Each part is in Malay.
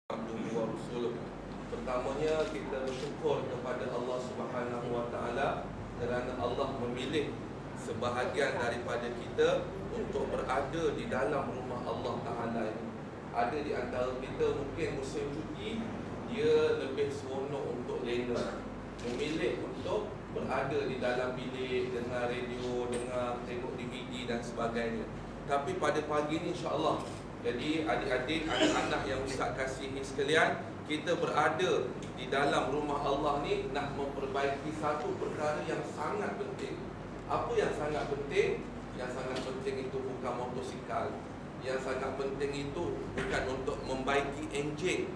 Abduhu wa Rasuluh. Pertamanya kita bersyukur kepada Allah Subhanahu wa Ta'ala kerana Allah memilih sebahagian daripada kita untuk berada di dalam rumah Allah Ta'ala ini. Ada di antara kita mungkin musim cuti, dia lebih seronok untuk lena, memilih untuk berada di dalam bilik, dengar radio, tengok DVD dan sebagainya. Tapi pada pagi ni insya-Allah, jadi adik-adik, anak-anak yang Ustaz kasihi sekalian, kita berada di dalam rumah Allah ni nak memperbaiki satu perkara yang sangat penting. Apa yang sangat penting? Yang sangat penting itu bukan motosikal. Yang sangat penting itu bukan untuk membaiki enjin,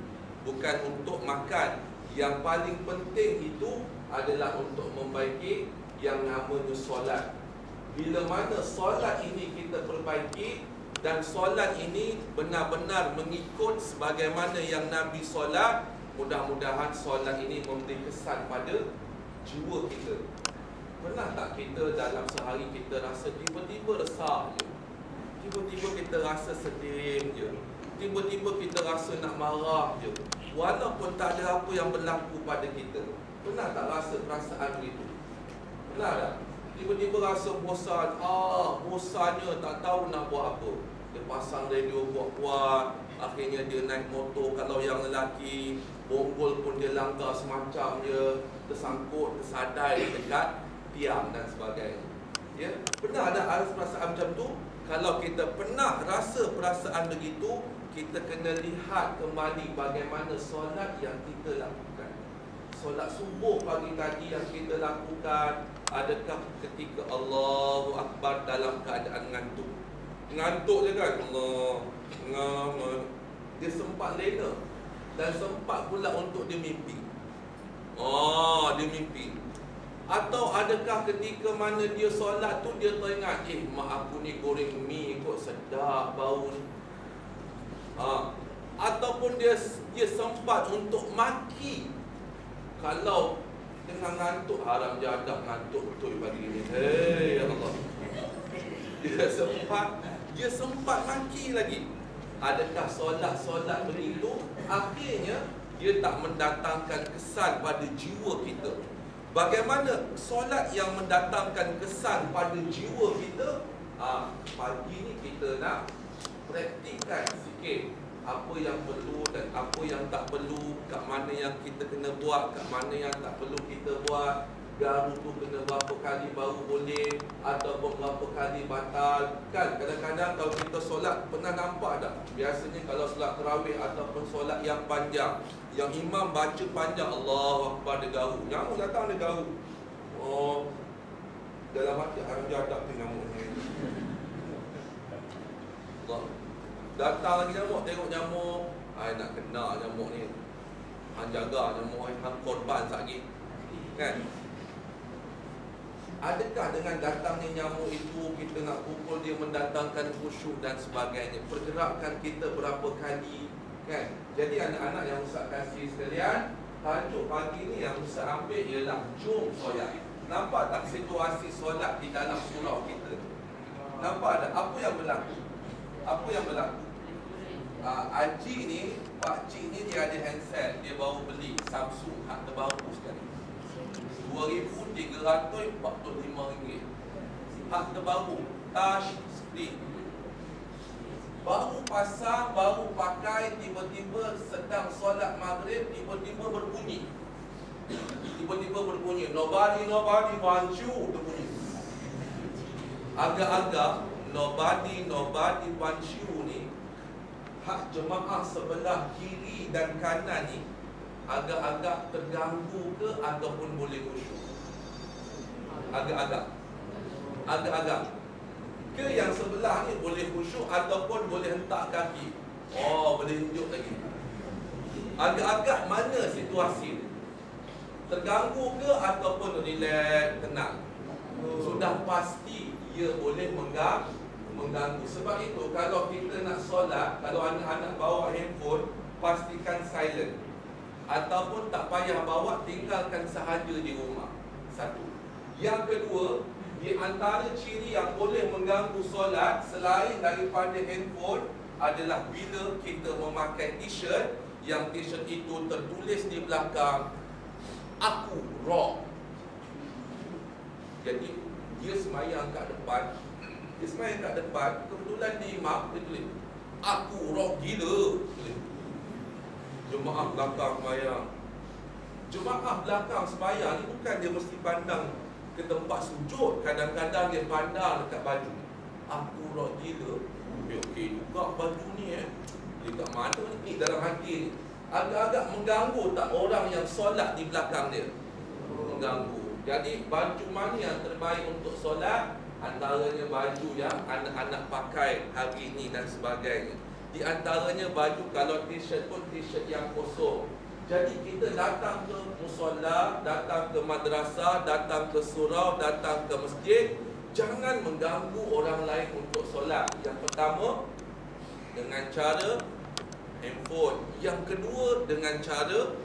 bukan untuk makan. Yang paling penting itu adalah untuk membaiki yang namanya solat. Bila mana solat ini kita perbaiki dan solat ini benar-benar mengikut sebagaimana yang Nabi solat, mudah-mudahan solat ini memberi kesan pada jiwa kita. Pernah tak kita dalam sehari kita rasa tiba-tiba resah je, tiba-tiba kita rasa sedih je, tiba-tiba kita rasa nak marah je, walaupun tak ada apa yang berlaku pada kita? Pernah tak rasa perasaan begitu? Pernah tak? Tiba-tiba rasa bosan, bosannya tak tahu nak buat apa. Dia pasang radio kuat-kuat, akhirnya dia naik motor. Kalau yang lelaki, bonggol pun dia langgar semacam dia, tersangkut, tersadai dekat tiang dan sebagainya. Ya, pernah ada perasaan macam tu? Kalau kita pernah rasa perasaan begitu, kita kena lihat kembali bagaimana solat yang kita lakukan. Solat subuh pagi tadi yang kita lakukan, adakah ketika Allahu Akbar dalam keadaan ngantuk? Ngantuk je kan? Dia sempat lena dan sempat pula untuk dia mimpi. Dia mimpi. Atau adakah ketika mana dia solat tu dia teringat, mak aku ni goreng mi kot sedap bau ni. Ataupun dia sempat untuk maki. Kalau dengan ngantuk, haram jadak ngantuk betul pagi ni. Hei ya Allah. Dia sempat maki lagi. Adakah solat-solat begitu akhirnya dia tak mendatangkan kesan pada jiwa kita? Bagaimana solat yang mendatangkan kesan pada jiwa kita? Pagi ni kita nak praktikkan sikit apa yang perlu dan apa yang tak perlu, kat mana yang kita kena buat, kat mana yang tak perlu kita buat. Garu tu kena berapa kali baru boleh, ataupun berapa kali batal. Kan kadang-kadang kalau kita solat, pernah nampak tak? Biasanya kalau solat tarawih ataupun solat yang panjang, yang imam baca panjang, Allahu Akbar, dia garu. Nyamuk datang dia garu. Dalam hati haram jadak tu nyamuk ni. Allah. Datang lagi nyamuk, tengok nyamuk, nak kena nyamuk ni. Jaga nyamuk, hang korban lagi. Kan? Adakah dengan datangnya nyamuk itu kita nak pukul dia mendatangkan khusyuk dan sebagainya? Pergerakan kita berapa kali, kan? Jadi anak-anak yang Ustaz kasih sekalian, tajuk pagi ni yang Ustaz ambil ialah jom solat. Nampak tak situasi solat di dalam surau kita? Nampak tak apa yang berlaku? Apa yang berlaku? Haji ni, Pak Cik ni dia ada handset, dia baru beli Samsung hak terbaru sekali, RM2,345. Hak terbaru, touch screen. Baru pasang, baru pakai, tiba-tiba sedang solat maghrib, tiba-tiba berbunyi. Nobody wants you, berbunyi. Agak-agak nobody wants you ni, hak jemaah sebelah kiri dan kanan ni agak-agak terganggu ke ataupun boleh khusyuk? Agak-agak ke yang sebelah ni boleh khusyuk ataupun boleh hentak kaki? Boleh tunjuk lagi. Agak-agak mana situasi? Terganggu ke ataupun relax, tenang? Sudah pasti ia boleh mengganggu. Sebab itu kalau kita nak solat, kalau anak-anak bawa handphone, pastikan silent. Ataupun tak payah bawa, tinggalkan sahaja di rumah. Satu. Yang kedua, di antara ciri yang boleh mengganggu solat selain daripada handphone adalah bila kita memakai t-shirt yang t-shirt itu tertulis di belakang Aku Rock. Jadi dia semayang kat depan, kebetulan di imam dia tulis Aku Rock gila. Jemaah belakang semayang. Jemaah belakang semayang ni bukan dia mesti pandang ke tempat sujud, kadang-kadang dia pandang dekat baju. Aku Rock gila. Okey juga baju ni dia kat mana ni dalam hati ni. Agak-agak mengganggu tak orang yang solat di belakang dia? Mengganggu. Jadi baju mana yang terbaik untuk solat? Antaranya baju yang anak-anak pakai hari ini dan sebagainya. Di antaranya baju, kalau t-shirt pun t-shirt yang kosong. Jadi kita datang ke musola, datang ke madrasah, datang ke surau, datang ke masjid, jangan mengganggu orang lain untuk solat. Yang pertama, dengan cara handphone. Yang kedua, dengan cara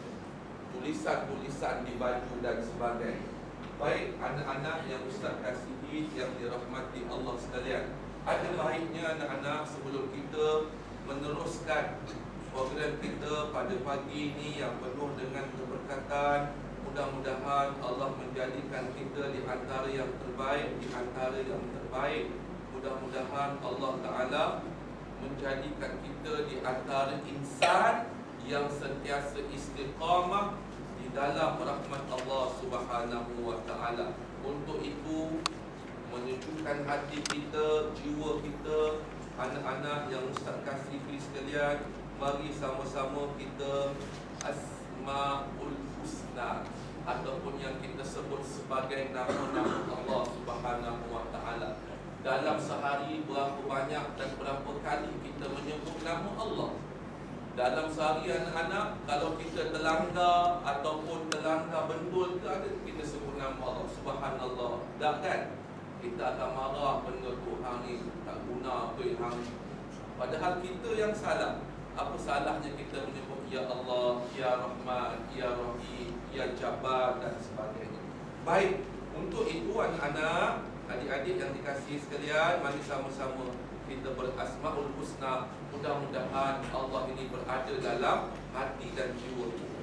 tulisan-tulisan di baju dan sebagainya. Baik anak-anak yang Ustaz kasihi, yang dirahmati Allah sekalian, ada baiknya anak-anak sebelum kita meneruskan program kita pada pagi ini yang penuh dengan keberkatan, mudah-mudahan Allah menjadikan kita di antara yang terbaik, mudah-mudahan Allah Ta'ala menjadikan kita di antara insan yang sentiasa istiqamah di dalam rahmat Allah Subhanahu wa Ta'ala. Untuk itu, menyejukkan hati kita, jiwa kita, anak-anak yang Ustaz kasihi sekalian, mari sama-sama kita Asmaul Husna, ataupun yang kita sebut sebagai nama-nama Allah Subhanahu wa Ta'ala. Dalam sehari berapa banyak dan berapa kali kita menyebut nama Allah? Dalam sehari anak-anak, kalau kita terlanggar ataupun terlanggar bentul ke, ada kita sebut nama Allah. Subhanallah. Tak kan? Kita akan marah benda tu, hang ni tak guna apa hang. Padahal kita yang salah. Apa salahnya kita menyebut Ya Allah, Ya Rahman, Ya Rahim, Ya Jabbar dan sebagainya. Baik, untuk itu anak-anak, adik-adik yang dikasihi sekalian, mari sama-sama kita berasmaul husna. Mudah-mudahan Allah ini berada dalam hati dan jiwa kita.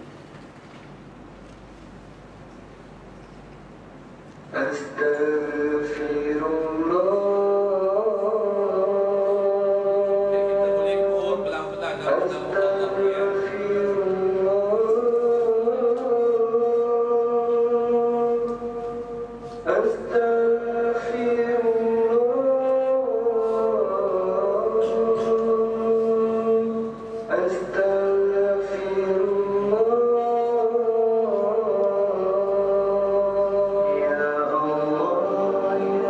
Astaghfirullah. Kita boleh ikut pelan-pelan nama-nama Allah ya. Ya Allah, Ya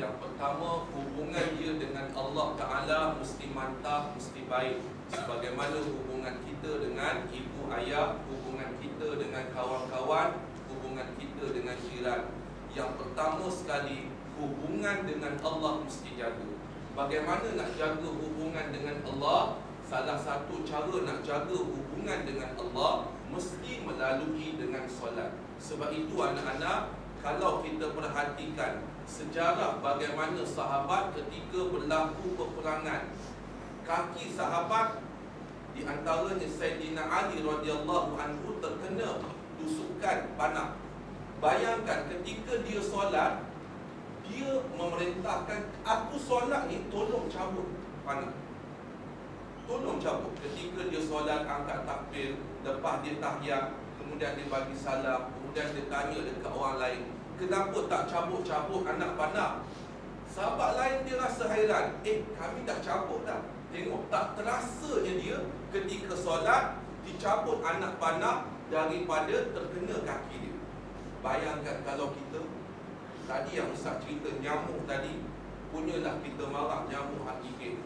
yang pertama, hubungan dia dengan Allah Ta'ala mesti mantap, mesti baik. Sebagaimana hubungan kita dengan ibu ayah, hubungan kita dengan kawan-kawan, hubungan kita dengan jiran. Yang pertama sekali, hubungan dengan Allah mesti jaga. Bagaimana nak jaga hubungan dengan Allah? Salah satu cara nak jaga hubungan dengan Allah mesti melalui dengan solat. Sebab itu anak-anak, kalau kita perhatikan sejarah bagaimana sahabat ketika berlaku peperangan, kaki sahabat di antaranya Sayyidina Ali radhiyallahu anhu terkena tusukan panah. Bayangkan ketika dia solat, dia memerintahkan, aku solat ni tolong cabut panah, tolong cabut. Ketika dia solat, angkat takbir, lepas dia tahiyat, kemudian dia bagi salam, kemudian dia tanya dekat orang lain, kenapa tak cabut-cabut anak panah? Sahabat lain dia rasa hairan, kami dah cabut dah. Tengok, tak terasanya dia ketika solat dicabut anak panah daripada terkena kaki dia. Bayangkan kalau kita, tadi yang Ustaz cerita nyamuk tadi, punyalah kita marah nyamuk hakiki.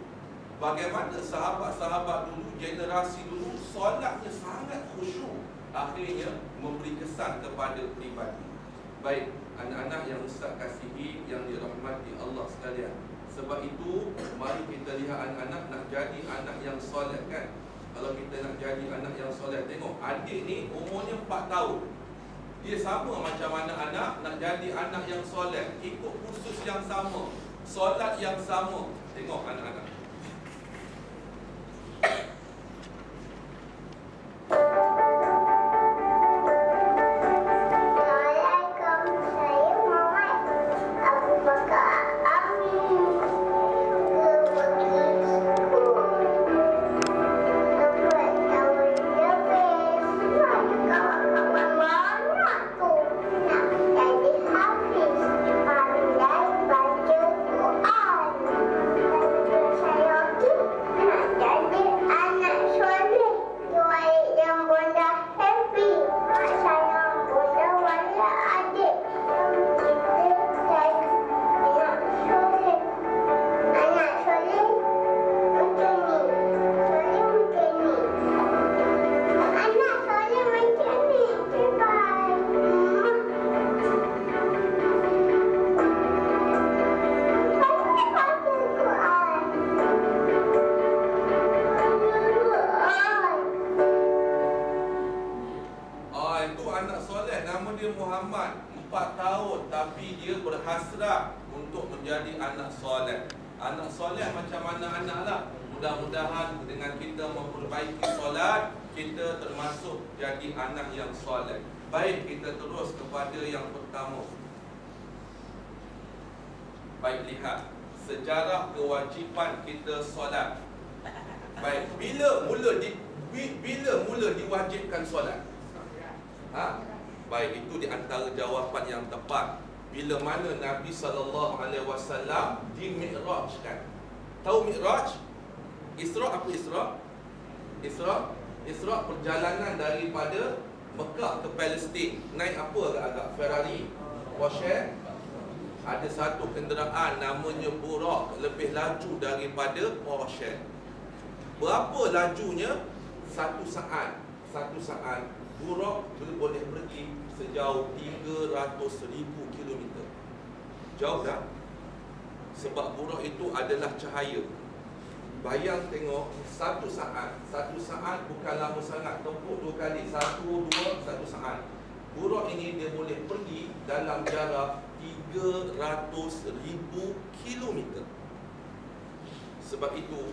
Bagaimana sahabat-sahabat dulu, generasi dulu, solatnya sangat khusyuk, akhirnya memberi kesan kepada peribadi. Baik, anak-anak yang Ustaz kasihi, yang dirahmati Allah sekalian. Sebab itu, mari kita lihat anak-anak nak jadi anak yang soleh kan. Kalau kita nak jadi anak yang soleh, tengok adik ni umurnya 4 tahun. Dia sama macam mana anak nak jadi anak yang soleh, ikut kursus yang sama, solat yang sama. Tengok anak-anak. Muhammad 4 tahun, tapi dia berhasrat untuk menjadi anak soleh. Anak soleh macam mana anak lah. Mudah-mudahan dengan kita memperbaiki solat, kita termasuk jadi anak yang soleh. Baik, kita terus kepada yang pertama. Baik, lihat sejarah kewajipan kita solat. Baik, bila mula diwajibkan solat? Baik, itu di antara jawapan yang tepat. Bila mana Nabi SAW di Mi'rajkan. Tahu Mi'raj? Isra' apa Isra'? Isra' perjalanan daripada Mekah ke Palestin. Naik apa agak-agak? Ferrari, Porsche. Ada satu kenderaan namanya Buraq, lebih laju daripada Porsche. Berapa lajunya? Satu saat Buraq boleh pergi sejauh 300,000 kilometer. Jauh tak? Sebab Buraq itu adalah cahaya. Bayang tengok, satu saat bukan lama sangat. Tempuk 2 kali, 1, 2, 1 saat. Buraq ini dia boleh pergi dalam jarak 300,000 kilometer. Sebab itu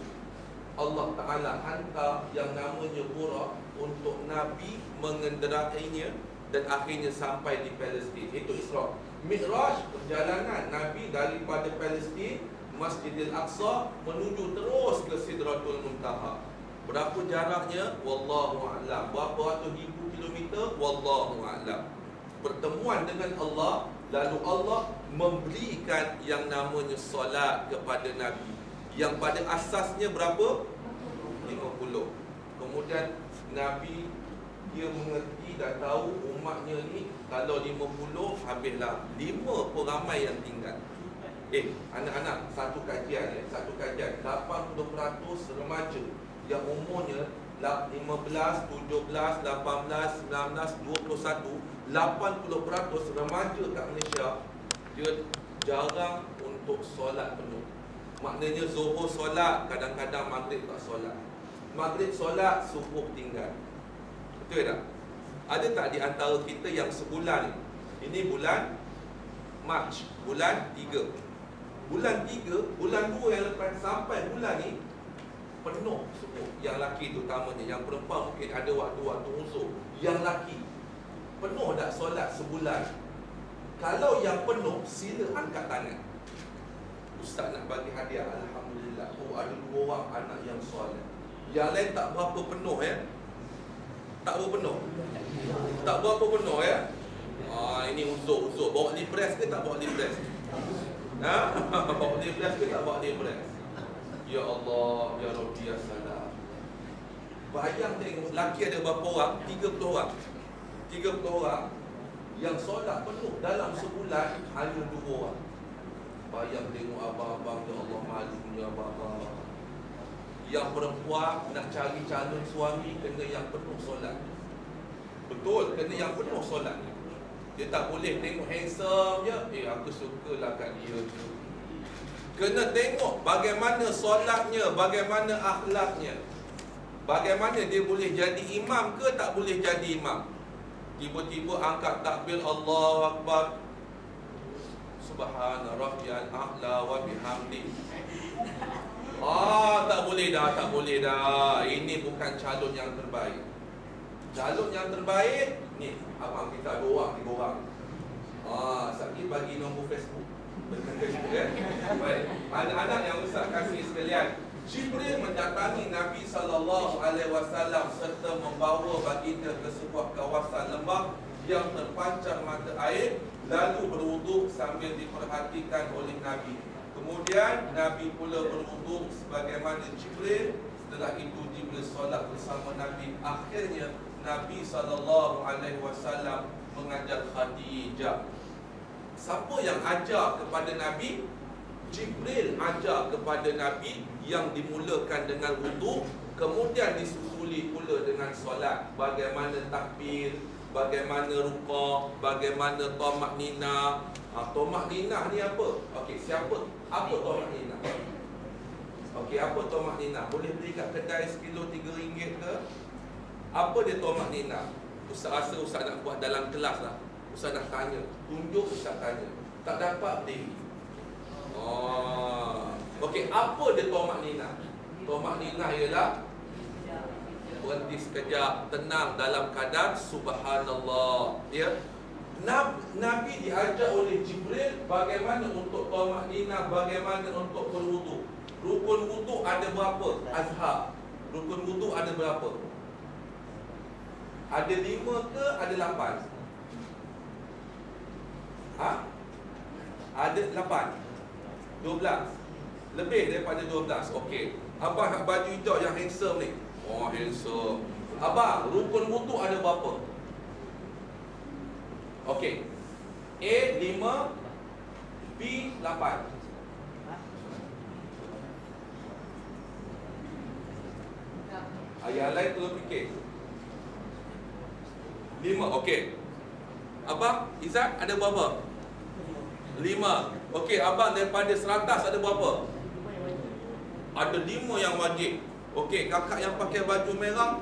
Allah Ta'ala hantar yang namanya Buraq untuk Nabi mengenderainya dan akhirnya sampai di Palestin. Itu Isra'. Mi'raj, perjalanan Nabi daripada Palestin, Masjidil Aqsa, menuju terus ke Sidratul Muntaha. Berapa jaraknya? Wallahu a'lam. Berapa ratus ribu kilometer? Wallahu a'lam. Pertemuan dengan Allah, lalu Allah memberikan yang namanya solat kepada Nabi, yang pada asasnya berapa? 50. Kemudian Nabi dia mengerti dan tahu umatnya ni kalau 50 habislah, 5 pun ramai yang tinggal. Anak-anak, satu kajian 80% remaja yang umurnya 15, 17, 18, 19, 21, 80% remaja kat Malaysia dia jarang untuk solat penuh. Maknanya Zuhur solat, kadang-kadang Maghrib tak solat, Maghrib solat, subuh tinggal. Betul tak? Ada tak di antara kita yang sebulan ni, ini bulan Mac, bulan 3, bulan 3, bulan 2 yang lepas sampai bulan ni penuh subuh. Yang laki tu utamanya, yang perempuan mungkin ada waktu-waktu usul. Yang laki penuh tak solat sebulan? Kalau yang penuh, sila angkat tangan. Ustaz nak bagi hadiah, alhamdulillah. Oh, ada 2 orang anak yang solat. Yang lain tak berapa penuh ya. Tak berapa penuh. Tak berapa penuh ya. Ini usul-usul. Bawa libres ke tak bawa libres? Bawa libres ke tak bawa libres? Ya Allah, Ya Rabbi, Ya Salam. Bayang tengok, laki ada berapa orang? 30 orang. 30 orang yang solat penuh dalam sebulan hanya 2 orang. Bayang tengok abang-abang, ya Allah, malunya abang-abang. Yang perempuan nak cari calon suami kena yang penuh solat. Betul, kena yang penuh solat. Dia tak boleh tengok handsome je, aku sukalah kat dia tu. Kena tengok bagaimana solatnya, bagaimana akhlaknya, bagaimana dia boleh jadi imam ke tak boleh jadi imam. Tiba-tiba angkat takbir Allahu Akbar, Subhana Rabbiyal A'la wa bihamdi. Tak boleh dah, tak boleh dah. Ini bukan calon yang terbaik. Calon yang terbaik ni, abang kita 2 orang, 3 orang. Sakit bagi nombor Facebook. Baik. Anak-anak yang Ustaz kasih sekalian, Jibril mendatangi Nabi SAW serta membawa baginda ke sebuah kawasan lembah yang terpancar mata air, lalu berwuduk sambil diperhatikan oleh Nabi. Kemudian Nabi pula berwuduk sebagaimana Jibril. Setelah itu Jibril solat bersama Nabi. Akhirnya Nabi SAW mengajar Khadijah. Siapa yang ajar kepada Nabi? Jibril ajar kepada Nabi, yang dimulakan dengan wuduk, kemudian disusuli pula dengan solat. Bagaimana takbir, bagaimana rukuk, bagaimana tomak nina. Tomak nina ni apa? Okey, siapa? Apa tomak nina? Okey, apa tomak nina? Boleh beli kat kedai sekilo RM3 ke? Apa dia tomak nina? Ustaz rasa Ustaz nak buat dalam kelas lah. Ustaz nak tanya, tunjuk Ustaz tanya. Tak dapat berdiri. Okey, apa dia tomak nina? Tomak nina ialah berhenti sekejap, tenang dalam keadaan subhanallah. Ya. Nabi diajar oleh Jibril bagaimana untuk tomak nina, bagaimana untuk berwuduk. Rukun wuduk ada berapa? Azhar. Rukun wuduk ada berapa? Ada 5 ke ada 8? Ada 8, 12, lebih daripada 12. Okey, abang nak baju hijau yang handsome ni. Handsome. Abang, rukun wuduk ada berapa? Okey, A 5, B 8. Yang lain perlu fikir. 5, okey. Abang, Izzat ada berapa? 5. Okey, abang daripada 100 ada berapa? Ada 5 yang wajib. Okey, kakak yang pakai baju merah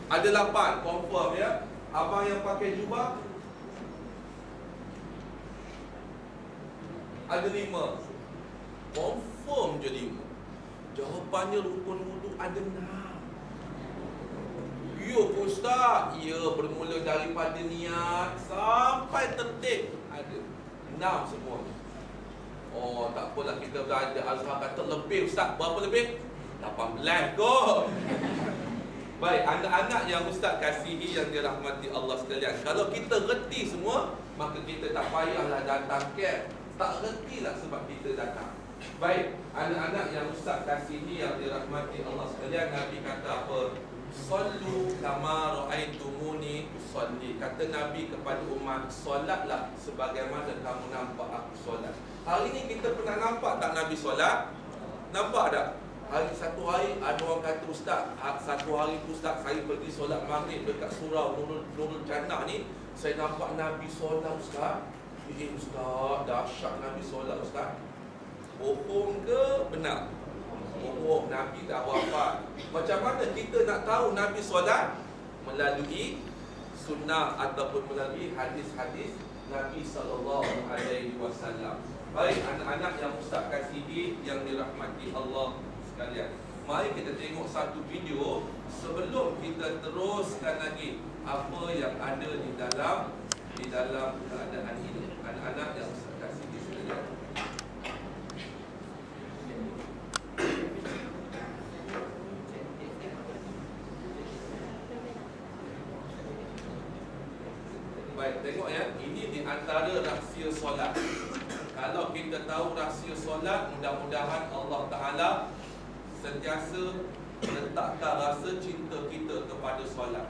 ada 8, confirm ya. Abang yang pakai jubah ada 5, confirm je 5. Jawapannya rukun wuduk ada 6. Ya Ustaz, ya, bermula daripada niat sampai tertib ada 6 semua. Tak apalah, kita belajar Azhar kata lebih Ustaz. Berapa lebih? 18 kot. Baik, anak-anak yang Ustaz kasihi yang dirahmati Allah sekalian, kalau kita reti semua, maka kita tak payahlah datang camp. Tak retilah sebab kita datang. Baik, anak-anak yang Ustaz kasihi yang dirahmati Allah sekalian, Nabi kata apa? Sallu kama ra'aitumuni usolli. Kata Nabi kepada umat, solatlah sebagaimana kamu nampak aku solat. Hari ni kita pernah nampak tak Nabi solat? Nampak tak? Satu hari ada orang kata, Ustaz, satu hari tu Ustaz, saya pergi solat maghrib dekat surau Nurul Jannah ni, saya nampak Nabi solat Ustaz. Ustaz, dahsyat Nabi solat Ustaz. Bohong ke benar? Bohong, Nabi dah wafat. Macam mana kita nak tahu Nabi solat? Melalui sunnah ataupun melalui hadis-hadis Nabi SAW. Baik anak-anak yang Ustaz kasih yang dirahmati Allah sekalian, mari kita tengok satu video sebelum kita teruskan lagi apa yang ada di dalam keadaan ini. Anak-anak yang Ustaz kasih sekalian. Baik, tengok ya. Ini di antara rahsia solat. Kalau kita tahu rahsia solat, mudah-mudahan Allah Ta'ala sentiasa letakkan rasa cinta kita kepada solat.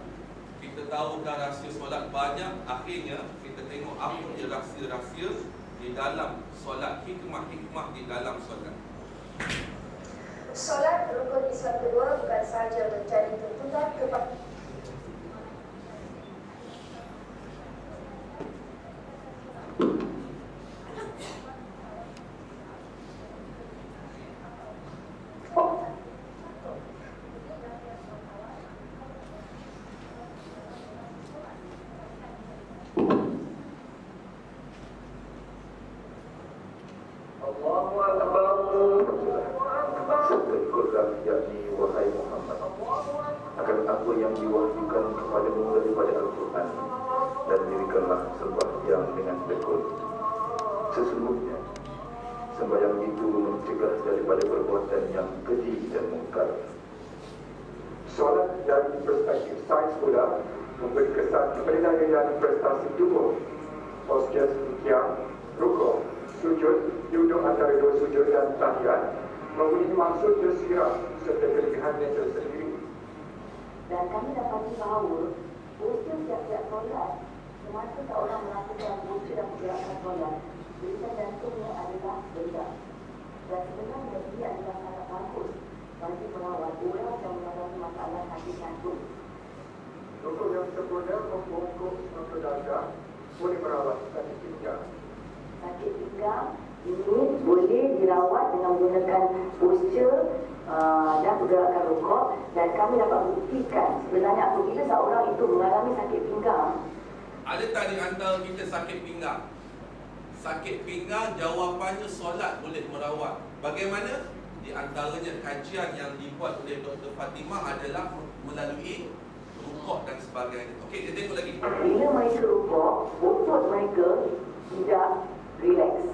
Kita tahukan rahsia solat banyak. Akhirnya kita tengok apa dia rahsia-rahsia di dalam solat, hikmah-hikmah di dalam solat. Solat rukun Islam kedua bukan sahaja menjadi tuntutan kepada Sesungguhnya sembahyang itu mencegah daripada perbuatan yang keji dan mungkar. Solat dari perspektif sains pula memberi kesan penilaian prestasi tubuh. Postur yang rukuk, sujud, duduk antara dua sujud dan tahiyat mempunyai maksud tersirat serta kelebihannya tersendiri. Dan kami dapati bahawa postur tiap-tiap solat semasa seorang melakukan wujud dan pergerakan solat, barisan jantungnya adalah rendah. Dan sebenarnya ia adalah sangat bagus bagi merawat orang yang mengalami masalah sakit jantung. Rukuk yang sempurna membungkuk semua dada boleh merawat sakit pinggang. Sakit pinggang ini boleh dirawat dengan menggunakan postur dan pergerakan rukuk. Dan kami dapat buktikan sebenarnya apabila seorang itu mengalami sakit pinggang. Ada tak di antara kita sakit pinggang? Sakit pinggang, jawapannya solat boleh merawat. Bagaimana? Di antaranya kajian yang dibuat oleh Dr. Fatimah adalah melalui rukuk dan sebagainya. Okey, kita tengok lagi. Bila mereka rukuk, otot mereka tidak rileks.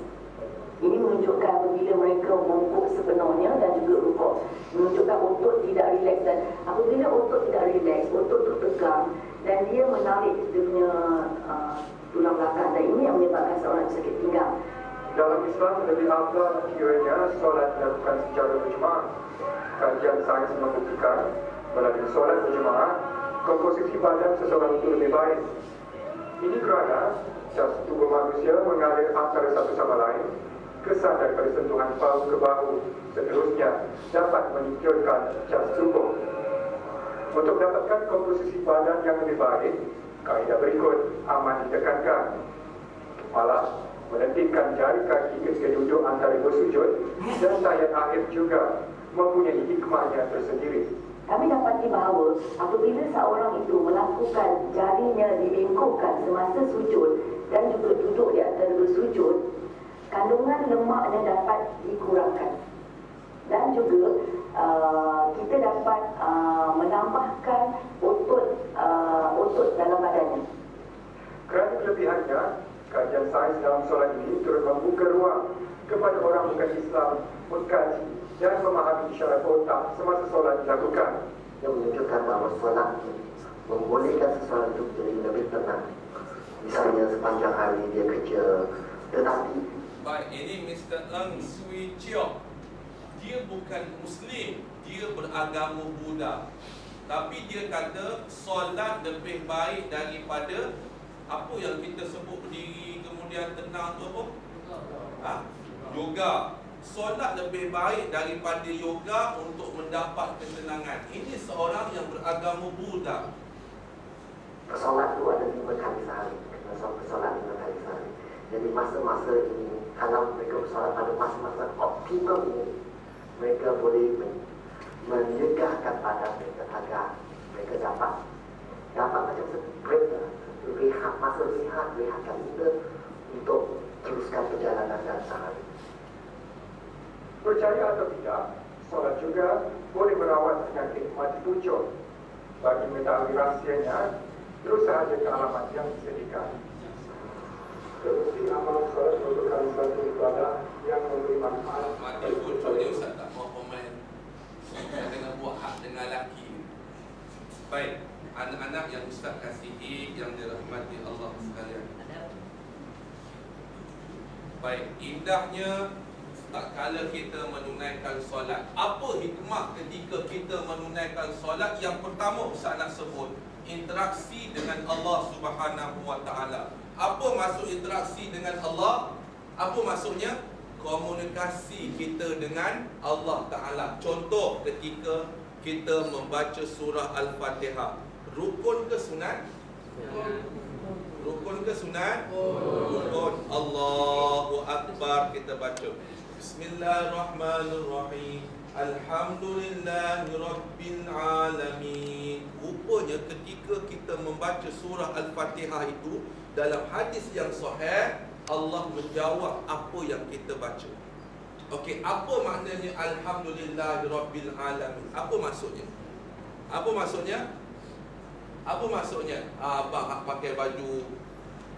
Ini menunjukkan apabila mereka bungkuk sepenuhnya dan juga rukuk, menunjukkan otot tidak rileks. Dan apabila otot tidak rileks, otot itu tegang dan dia menarik dia punya tulang belakang, dan ini yang menyebabkan seorang sakit pinggang. Dalam Islam lebih afdal kiranya solat dilakukan secara berjemaah. Kajian sains membuktikan melalui solat berjemaah komposisi badan seseorang itu lebih baik. Ini kerana jas tubuh manusia mengalir antara satu sama lain. Kesan daripada sentuhan bahu ke bahu seterusnya dapat menunjukkan jas tubuh. Untuk mendapatkan komposisi badan yang lebih baik, kaedah berikut amat ditekankan. Kepala menentikkan jari kaki ketika duduk antara dua sujud, dan tahiyat akhir juga mempunyai hikmahnya tersendiri. Kami dapati bahawa apabila seorang itu melakukan jarinya dilingkupkan semasa sujud dan juga duduk di antara dua sujud, kandungan lemaknya dapat dikurangkan. Dan juga kita dapat menambahkan otot dalam badannya. Kerana kelebihannya, kajian sains dalam solat ini turut membuka ruang kepada orang bukan Islam mengkaji dan memahami isyarat otak semasa solat dilakukan. Yang menunjukkan bahawa solat membolehkan seseorang itu jadi lebih tenang. Misalnya sepanjang hari dia kerja, tetapi Baik, ini Mr. Eng Swee Cheong. Dia bukan Muslim, dia beragama Buddha. Tapi dia kata solat lebih baik daripada apa yang kita sebut berdiri kemudian tenang tu apa? Yoga. Solat lebih baik daripada yoga untuk mendapat ketenangan. Ini seorang yang beragama Buddha. Solat itu ada 5 kali sehari. Solat 5 kali sehari. Jadi masa-masa ini, kalau mereka bersolat pada masa-masa optimum ini, mereka boleh menyegahkan badan mereka agar mereka dapat macam break, rehat, masa rehatkan kita untuk teruskan perjalanan dan sehari. Percaya atau tidak, solat juga boleh merawat penyakit mati tujuh. Bagi mengetahui rahsianya, terus sahaja ke alamat yang disediakan. Terbukti amal solat merupakan satu ibadah yang memberi manfaat. Mati tujuh ni Ustaz tak mau komen. Dengan buat hak dengan lelaki. Baik, anak-anak yang Ustaz kasihi, yang dirahmati Allah sekalian. Baik, indahnya tak kala kita menunaikan solat. Apa hikmah ketika kita menunaikan solat? Yang pertama Ustaz nak sebut, interaksi dengan Allah Subhanahu Wa Taala. Apa maksud interaksi dengan Allah? Apa maksudnya? Komunikasi kita dengan Allah Taala. Contoh ketika kita membaca surah Al-Fatihah. Rukun ke sunat? Rukun ke sunat? Rukun. Allahu Akbar kita baca. Bismillahirrahmanirrahim. Alhamdulillahi Rabbil Alamin. Rupanya ketika kita membaca surah Al-Fatihah itu, dalam hadis yang sahih, Allah menjawab apa yang kita baca. Okey, apa maknanya Alhamdulillahi Rabbil Alamin? Apa maksudnya? Apa maksudnya? Apa maksudnya? Abang pakai baju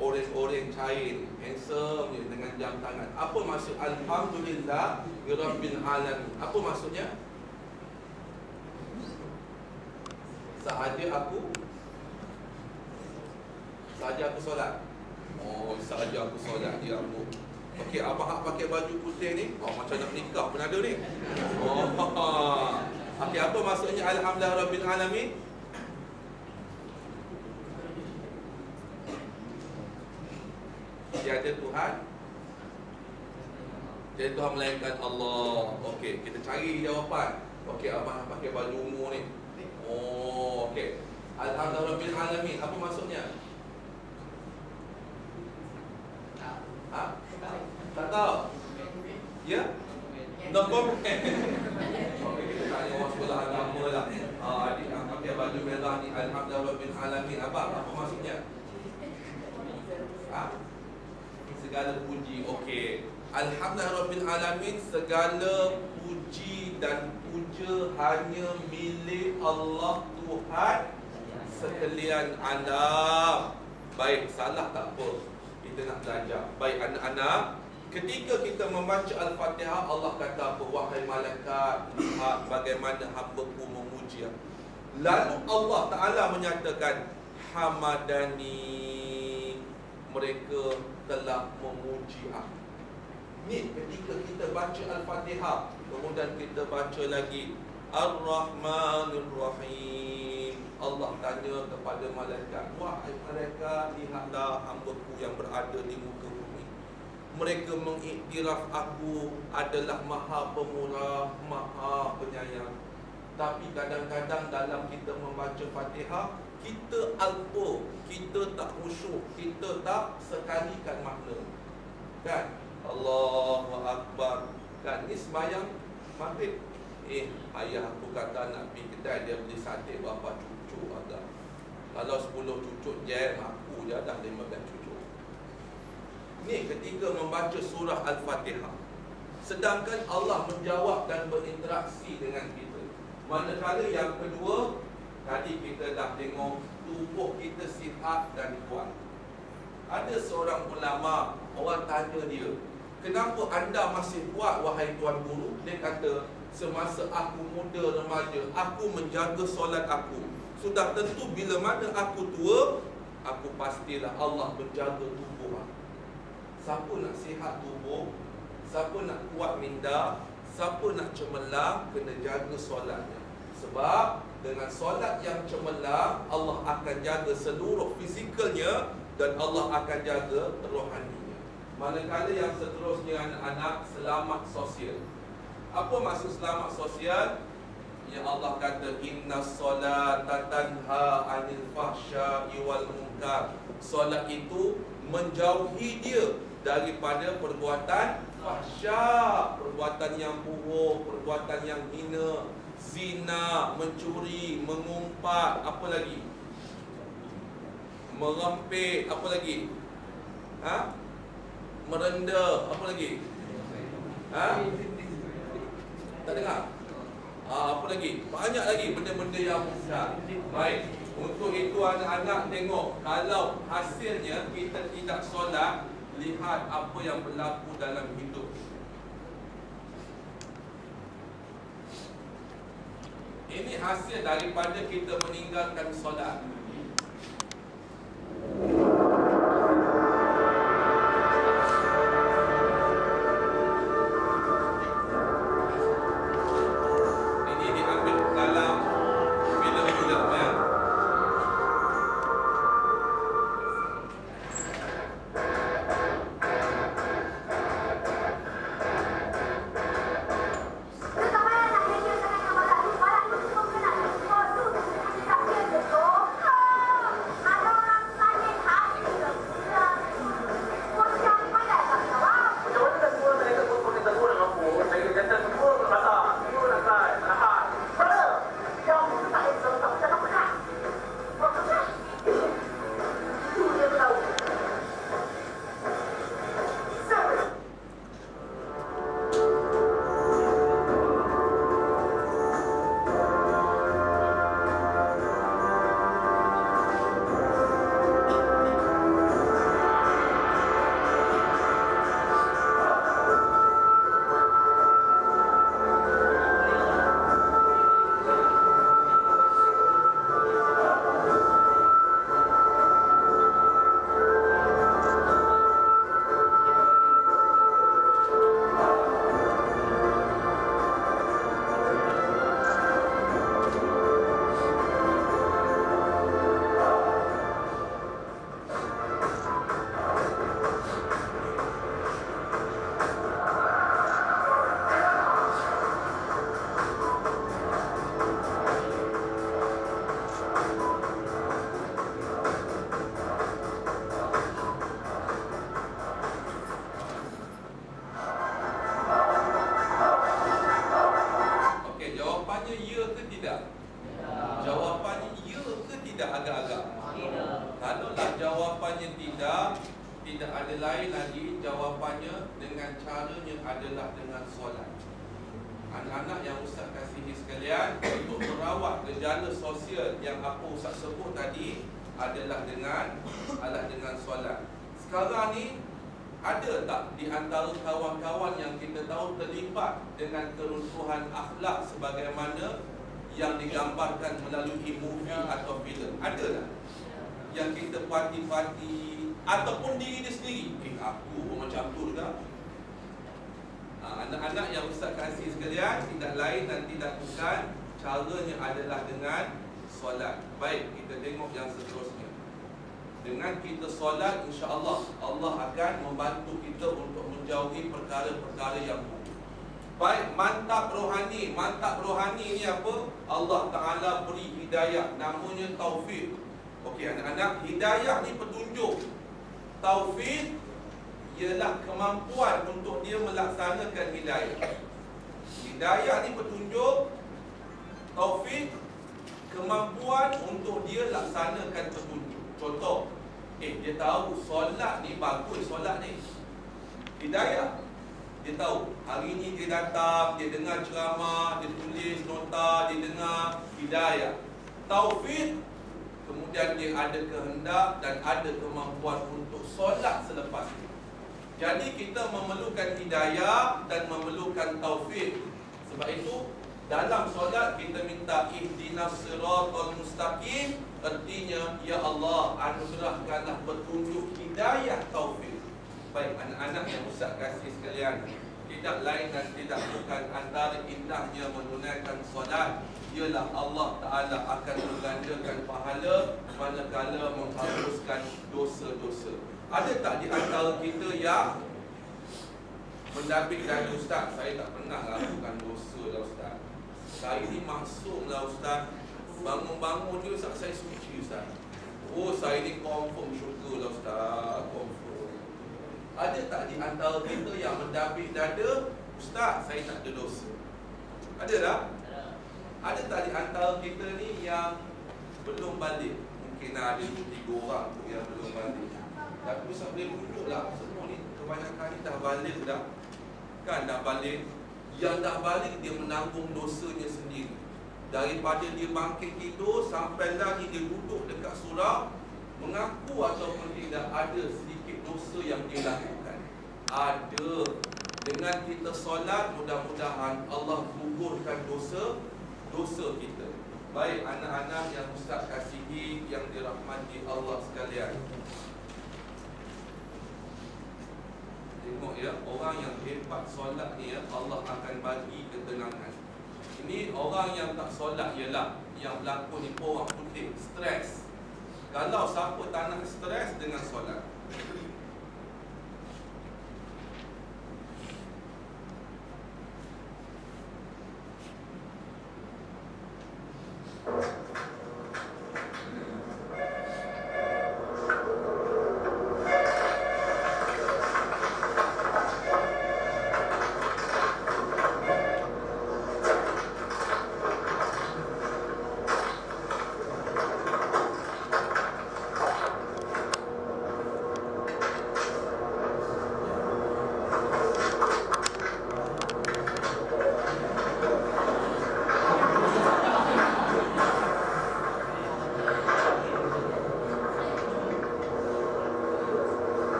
oren-oren cair, handsome je dengan jam tangan. Apa maksud Alhamdulillah Rabbil Alamin? Apa maksudnya? Sahaja aku solat. Oh, sahaja aku solat dia aku. Okey, abang hak pakai baju putih ni, macam nak nikah pun ada ni. Okey, apa maksudnya Alhamdulillah Rabbil Alamin? Tiada Tuhan, tiada Tuhan melainkan Allah. Okey, kita cari jawapan. Okey, abang pakai baju ungu ni. Oh, okey. Alhamdulillah Rabbil Alamin, apa maksudnya? Tak tahu? Ya? No comment. Okey, kita tanya orang sekolah agama lah. Adik yang pakai baju merah ni, Alhamdulillah Rabbil Alamin, apa maksudnya? Segala puji. Okey. Alhamdulillah Rabbil Alamin, segala puji dan puja hanya milik Allah Tuhan sekalian alam. Baik, salah tak apa. Kita nak belajar. Baik anak-anak, ketika kita membaca Al-Fatihah, Allah kata apa? Wahai malaikat, lihat bagaimana hamba-Ku memuji aku. Lalu Allah Ta'ala menyatakan, hamadani, mereka telah memuji aku. Ni ketika kita baca Al-Fatihah, kemudian kita baca lagi Ar-Rahmanir Rahim. Allah tanya kepada malaikat, wahai malaikat, lihatlah hamba-Ku yang berada di muka bumi. Mereka mengiktiraf aku adalah Maha Pemurah, Maha Penyayang. Tapi kadang-kadang dalam kita membaca Fatihah, kita alpa, kita tak khusyuk, kita tak sekalikan makna. Kan? Allahu Akbar. Kan? Ni sembahyang maghrib. Ayah aku kata nak pergi kedai, dia beli sate berapa cucuk agak. Kalau 10 cucuk jam, aku je dah 15 cucuk. Ni ketika membaca surah Al-Fatihah. Sedangkan Allah menjawab dan berinteraksi dengan kita. Manakala yang kedua, tadi kita dah tengok tubuh kita sihat dan kuat. Ada seorang ulama, orang tanya dia, kenapa anda masih kuat wahai Tuan Guru? Dia kata, semasa aku muda remaja, aku menjaga solat aku. Sudah tentu bila mana aku tua, aku pastilah Allah menjaga tubuh aku. Siapa nak sihat tubuh, siapa nak kuat minda, siapa nak cemerlang, kena jaga solatnya. Sebab dengan solat yang cemerlang, Allah akan jaga seluruh fizikalnya dan Allah akan jaga rohaninya. Manakala yang seterusnya anak-anak, selamat sosial. Apa maksud selamat sosial? Ya Allah kata innas solata tanha 'anil fahsya'i wal munkar. Solat itu menjauhi dia daripada perbuatan fahsya, perbuatan yang buruk, perbuatan yang hina, zina, mencuri, mengumpat, apa lagi? Merempit, apa lagi? Merenda, apa lagi? Tak dengar? Apa lagi? Banyak lagi benda-benda yang munkar. Baik, untuk itu anak-anak tengok, kalau hasilnya kita tidak solat, lihat apa yang berlaku dalam hidup. Ini hasil daripada kita meninggalkan solat. Ini diambil dalam filem-filem ya. Tidak ada lain lagi jawapannya dengan caranya adalah dengan solat. Anak-anak yang Ustaz kasihi sekalian, untuk merawat gejala sosial yang apa Ustaz sebut tadi adalah dengan solat. Sekarang ni ada tak di antara kawan-kawan yang kita tahu terlibat dengan keruntuhan akhlak sebagaimana yang digambarkan melalui movie atau filem? Ada tak? Yang kita parti-parti ataupun diri dia sendiri, aku pun macam tu juga. Anak-anak yang Ustaz kasih sekalian, tidak lain dan tidak bukan, caranya adalah dengan solat. Baik, kita tengok yang seterusnya. Dengan kita solat, insya-Allah Allah akan membantu kita untuk menjauhi perkara-perkara yang buruk. Baik, mantap rohani. Mantap rohani ni apa? Allah Ta'ala beri hidayah, namanya taufik. Okey anak-anak, hidayah ni petunjuk. Taufik ialah kemampuan untuk dia melaksanakan hidayah. Hidayah ni petunjuk, taufik kemampuan untuk dia laksanakan petunjuk. Contoh, dia tahu solat ni bagus, solat ni hidayah. Dia tahu, hari ni dia datang, dia dengar ceramah, dia tulis nota, dia dengar, hidayah. Taufik, kemudian dia ada kehendak dan ada kemampuan untuk solat selepas itu. Jadi kita memerlukan hidayah dan memerlukan taufik. Sebab itu dalam solat kita minta ihdinas siratal mustaqim, artinya ya Allah anugerahkanlah petunjuk hidayah taufik. Baik anak-anak yang Ustaz kasih sekalian, tidak lain dan tidak bukan antara indahnya menunaikan solat ialah Allah Ta'ala akan menggandakan pahala manakala menghapuskan dosa-dosa. Ada tak di antara kita yang mendapik dari Ustaz, saya tak pernah lakukan dosa lah Ustaz, saya ni maksum lah Ustaz, bangun-bangun dia Ustaz, saya suci Ustaz, oh saya ni confirm syurga lah Ustaz, confirm. Ada tak di antara kita yang mendapik dada, Ustaz saya tak ada dosa? Ada tak? Ada tak di antara kita ni yang belum balik? Mungkin ada 2-3 orang tu yang belum balik. Tapi Ustaz boleh tunjuk lah, semua ni kebanyakan ni dah balik dah. Kan dah balik. Yang dah balik dia menanggung dosanya sendiri. Daripada dia bangkit tidur sampai lagi dia duduk dekat surau, mengaku ataupun tidak ada sedikit dosa yang dia lakukan. Ada. Dengan kita solat, mudah-mudahan Allah gugurkan dosa kita. Baik anak-anak yang Ustaz kasihi, yang dirahmati Allah sekalian. Tengok ya, orang yang hebat solat ni ya, Allah akan bagi ketenangan. Ini orang yang tak solat ialah yang berlaku ni orang putih, stres. Kalau siapa tak nak stres dengan solat.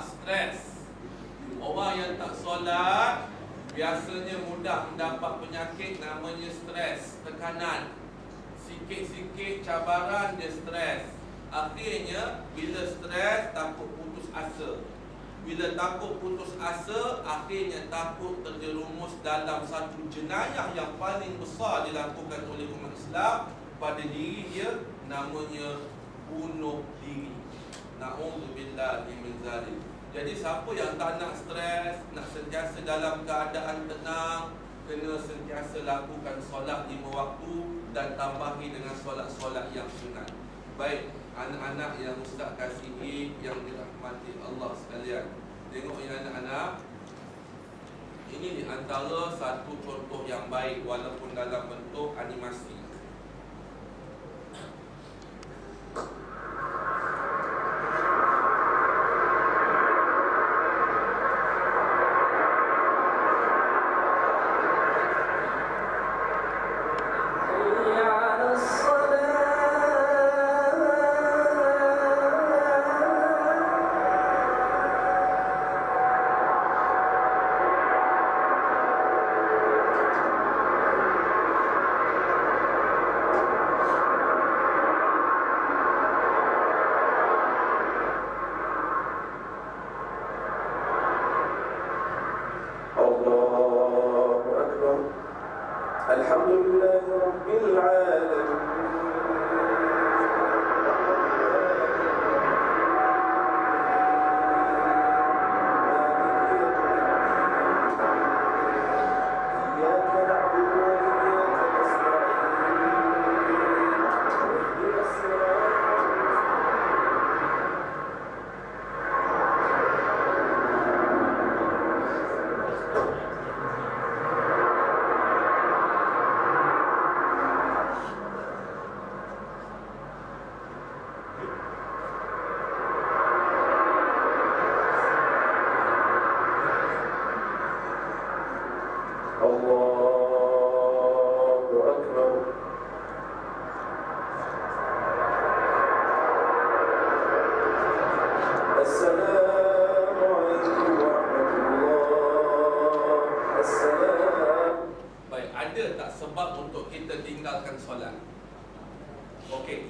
Stres. Orang yang tak solat biasanya mudah mendapat penyakit namanya stres, tekanan. Sikit-sikit cabaran dia stres. Akhirnya bila stres takut putus asa. Bila takut putus asa, akhirnya takut terjerumus dalam satu jenayah yang paling besar dilakukan oleh umat Islam pada diri dia, namanya bunuh diri. Na'udzubillahi min zalik. Jadi siapa yang tak nak stres, nak sentiasa dalam keadaan tenang, kena sentiasa lakukan solat 5 waktu dan tambahi dengan solat-solat yang sunat. Baik, anak-anak yang Ustaz kasihi, yang dirahmati Allah sekalian. Tengok ya anak-anak. Ini di antara satu contoh yang baik walaupun dalam bentuk animasi.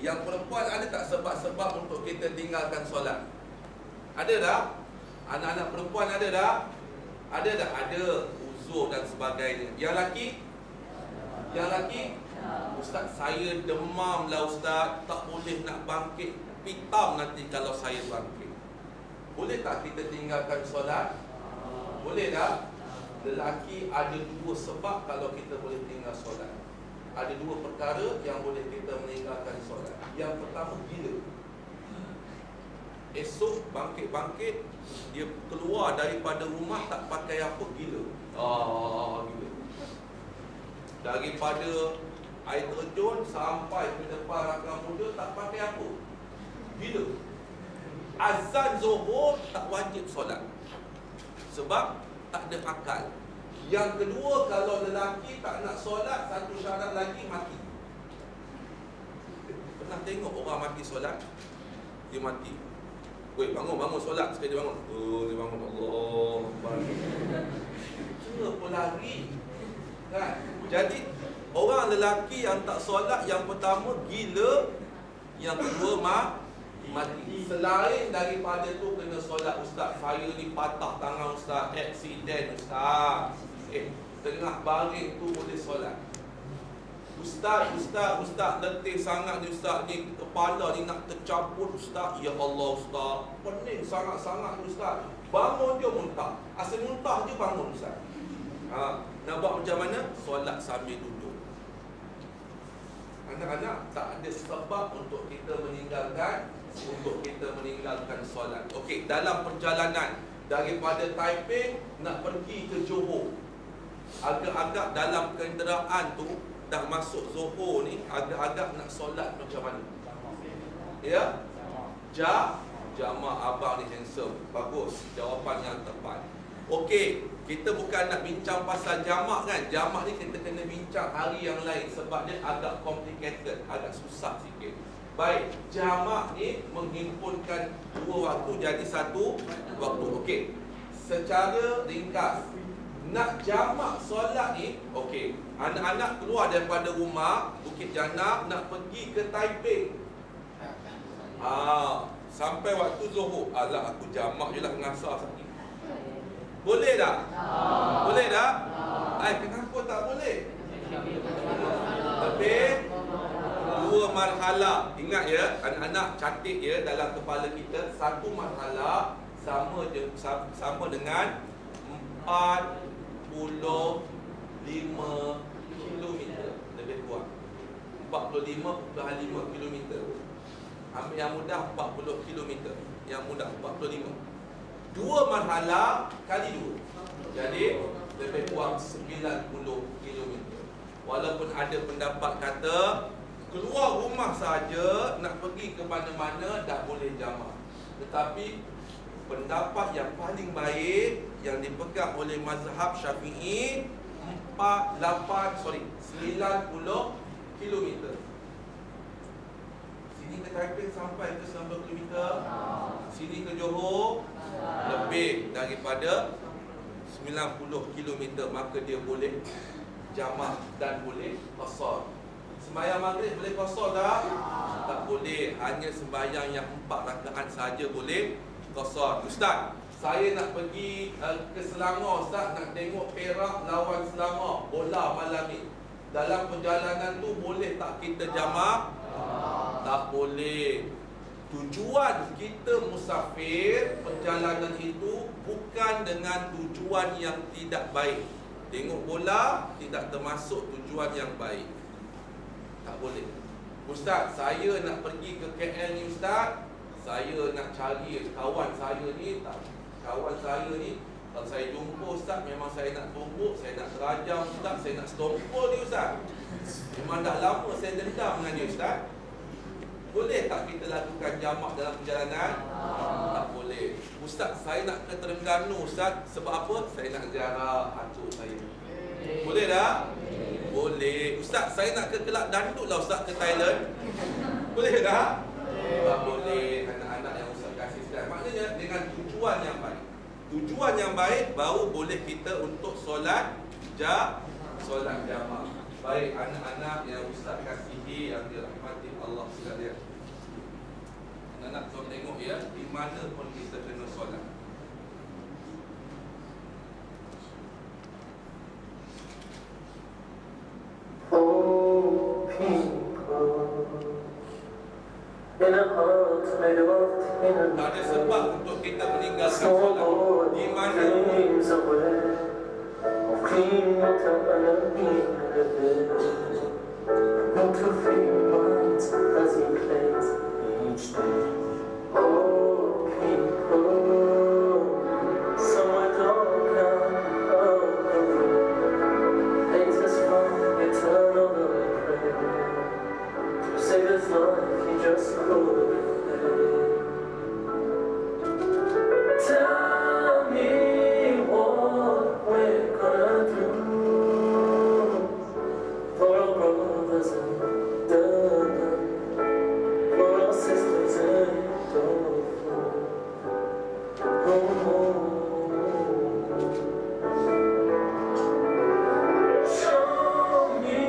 Yang perempuan ada tak sebab-sebab untuk kita tinggalkan solat? Ada tak? Anak-anak perempuan ada tak? Ada tak? Ada uzur dan sebagainya. Yang laki? Yang laki? Ustaz, saya demam lah Ustaz, tak boleh nak bangkit. Pitam nanti kalau saya bangkit. Boleh tak kita tinggalkan solat? Boleh tak? Lelaki ada dua sebab kalau kita boleh tinggal solat. Ada dua perkara yang boleh kita meninggalkan solat. Yang pertama, gila. Esok bangkit-bangkit, dia keluar daripada rumah tak pakai apa, gila. Gila. Daripada air terjun sampai ke depan rakam muda tak pakai apa, gila. Azan Zuhur tak wajib solat sebab tak ada akal. Yang kedua, kalau lelaki tak nak solat, satu syarat lagi, mati. Pernah tengok orang mati solat? Dia mati. Weh, bangun solat. Sekali dia bangun, dia bangun, Allah Akbar. Kena pun lari kan? Jadi orang lelaki yang tak solat, yang pertama gila, yang kedua mati. Selain daripada tu kena solat. Ustaz, saya ni patah tangan Ustaz, aksiden Ustaz. Tengah baring tu boleh solat. Ustaz, letih sangat ni Ustaz, ni kepala ni nak tercabut Ustaz. Ya Allah Ustaz, pening sangat-sangat ni Ustaz. Bangun je muntah. Asyik muntah je bangun Ustaz. Nak buat macam mana? Solat sambil duduk. Anak-anak, tak ada sebab untuk kita meninggalkan solat. Okey, dalam perjalanan daripada Taiping nak pergi ke Johor, agak-agak dalam kenderaan tu dah masuk Johor ni, agak-agak nak solat macam mana? Ya? Jamak. Abang ni handsome. Bagus, jawapan yang tepat. Okey, kita bukan nak bincang pasal jamak kan. Jamak ni kita kena bincang hari yang lain sebab dia agak complicated, agak susah sikit. Baik, jamak ni menghimpunkan dua waktu jadi satu waktu. Okey, secara ringkas, nak jamak solat ni, okey, anak-anak keluar daripada rumah Bukit Janab nak pergi ke Taiping. Sampai waktu Zuhur, alah aku jamak je lah mengasar sakit. Boleh tak? Boleh tak? Kenapa tak boleh? Lebih dua marhala. Ingat ya, anak-anak catat ya dalam kepala kita. Satu marhala sama dengan 45 kilometer lebih kurang. 45.5 kilometer. Ambil yang mudah 40 kilometer. Yang mudah 45. Dua marhala kali dua, jadi lebih kurang 90 kilometer. Walaupun ada pendapat kata keluar rumah saja nak pergi ke mana-mana dah boleh jamak, tetapi pendapat yang paling baik yang dipegang oleh mazhab Syafi'i 90 kilometer. Sini ke Taiping sampai ke 90 kilometer. Sini ke Johor lebih daripada 90 kilometer, maka dia boleh jamak dan boleh qasar. Sembahyang maghrib boleh qasar tak? Tak boleh, hanya sembahyang yang 4 rakaat saja boleh qasar. Ustaz, saya nak pergi ke Selangor Ustaz, nak tengok Perak lawan Selangor bola malam ni. Dalam perjalanan tu boleh tak kita jamak? Tak boleh. Tujuan kita musafir, perjalanan itu bukan dengan tujuan yang tidak baik. Tengok bola tidak termasuk tujuan yang baik. Tak boleh. Ustaz, saya nak pergi ke KL ni Ustaz, saya nak cari kawan saya ni. Kawan saya ni, kalau saya jumpa Ustaz, memang saya nak tumbuk, saya nak terajam Ustaz, saya nak stompol dia Ustaz. Memang dah lama saya dendam dengan dia Ustaz. Boleh tak kita lakukan jamak dalam perjalanan? Tak boleh. Ustaz, saya nak ke Terengganu Ustaz. Sebab apa? Saya nak ziarah atuk saya. Boleh tak? Boleh. Ustaz, saya nak ke Kelab Dandut lah Ustaz, ke Thailand. Boleh tak? Tak boleh. Anak-anak yang Ustaz kasih sekarang, maknanya dengan tujuan yang baik. Tujuan yang baik baru boleh kita untuk solat jamak. Baik anak-anak yang Ustaz kasihi, yang dirahmati Allah sekalian. mana pun kita kena solat. Oh, people in a heart made of tin, Tak ada sebab untuk kita meninggalkan solat. Di mana dreams away of clean water and a clean river. Want to feel minds as he plays each day. Oh, people, somewhere dark out of the room. Hate us from eternal prayer. To save his life, he just couldn't pay. Tell me what we're gonna do for our brothers and for our sisters and show me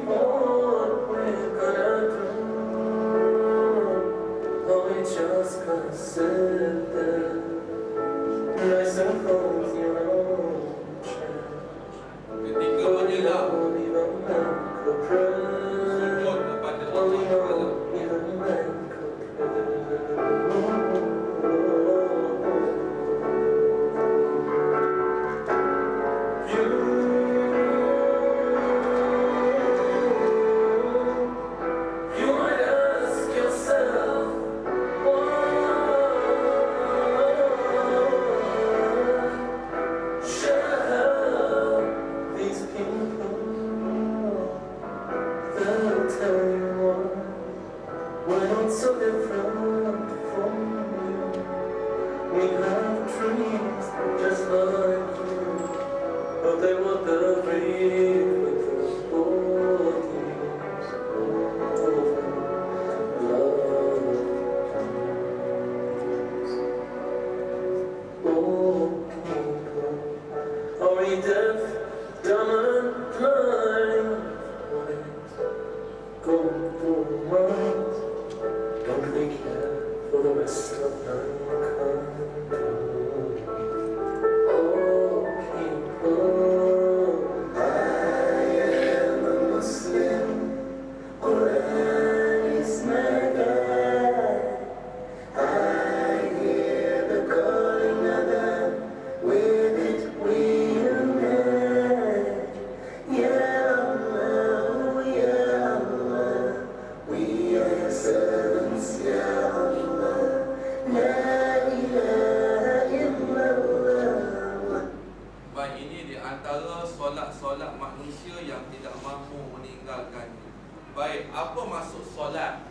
what we're gonna do. Or we just gonna sit there, nice and cozy on our own chair. ketika menyelam Don't even make a prayer. sujud kepada Don't Allah Ta'ala. even make a prayer. You might ask yourself, share these people. They'll tell you why we're not so different from you. We have dreams just like you, but they were buried with their bodies over love. Oh, people, are we deaf, dumb and blind? Go through minds, don't we care for the rest of mankind? Oh, people, I am a Muslim, Quran is my guide. I hear the calling of them, with it we unite. Ya Allah, Ya Allah, we are your servants, Ya Allah. La ilaha illallah. Baik, ini di antara solat-solat manusia yang tidak mampu meninggalkan. Baik, apa maksud solat?